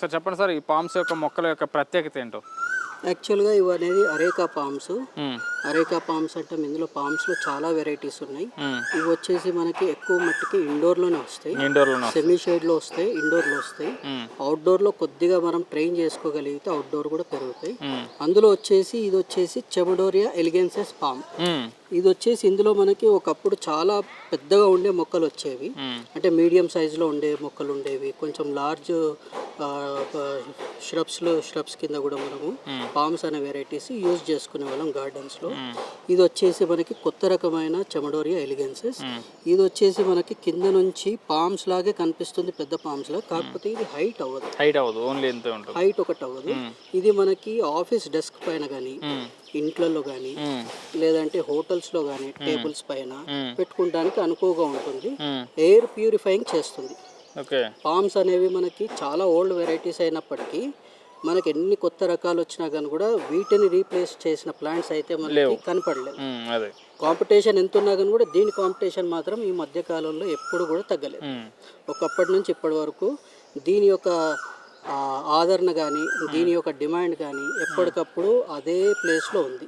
Sir చెప్పండి sir, ఈ palms యొక్క మొక్కల యొక్క ప్రత్యేకత ఏంటో? యాక్చువల్గా ఇవనేది అరేకా పామ్స్. హ్మ్. అరేకా పామ్స్ అంటే ఇందులో పామ్స్లో చాలా వెరైటీస్ ఉన్నాయి. హ్మ్. ఇవి వచ్చేసి మనకి ఎక్కువ మట్టికి ఇండోర్లోనే వస్తాయి. ఇండోర్లోనే సెమీ షేడ్లో వస్తాయి, ఇండోర్లో వస్తాయి. హ్మ్. అవుట్డోర్లో కొద్దిగా మనం ట్రైన్ చేసుకోగలిగితే అవుట్డోర్ కూడా పెరుగుతాయి. హ్మ్. అందులో వచ్చేసి ఇది వచ్చేసి చెమడోరియా ఎలిగెన్సెస్ పామ్. హ్మ్. ఇది వచ్చేసి ఇందులో మనకి ఒకప్పుడు చాలా పెద్దగా ఉండే మొక్కలు వచ్చేవి. హ్మ్. అంటే మీడియం సైజులో ఉండే మొక్కలు ఉండేవి. కొంచెం లార్జ్ ష్రబ్స్ కింద కూడా మనము పామ్స్ అనే వెరైటీస్ యూజ్ చేసుకునే వాళ్ళం గార్డెన్స్లో. ఇది వచ్చేసి మనకి కొత్త రకమైన చెమడోరియా ఎలిగెన్సెస్. ఇది వచ్చేసి మనకి కింద నుంచి పామ్స్ లాగే కనిపిస్తుంది, పెద్ద పామ్స్ లాగా. కాకపోతే ఇది హైట్ అవ్వదు, ఓన్లీ ఎంత ఉంటుంది? హైట్ ఒకటి అవ్వదు. ఇది మనకి ఆఫీస్ డెస్క్ పైన కానీ, ఇంట్లలో కానీ, లేదంటే హోటల్స్లో కానీ టేబుల్స్ పైన పెట్టుకోవడానికి అనుకువగా ఉంటుంది. ఎయిర్ ప్యూరిఫైయింగ్ చేస్తుంది. ఓకే. పామ్స్ అనేవి మనకి చాలా ఓల్డ్ వెరైటీస్ అయినప్పటికీ మనకి ఎన్ని కొత్త రకాలు వచ్చినా కానీ కూడా వీటిని రీప్లేస్ చేసిన ప్లాంట్స్ అయితే మనకి కనపడలేదు. అదే కాంపిటీషన్ ఎంత ఉన్నా కానీ కూడా దీని కాంపిటీషన్ మాత్రం ఈ మధ్య కాలంలో ఎప్పుడు కూడా తగ్గలేదు. ఒకప్పటి నుంచి ఇప్పటి వరకు దీని యొక్క ఆదరణ కానీ, దీని యొక్క డిమాండ్ కానీ ఎప్పటికప్పుడు అదే ప్లేస్లో ఉంది.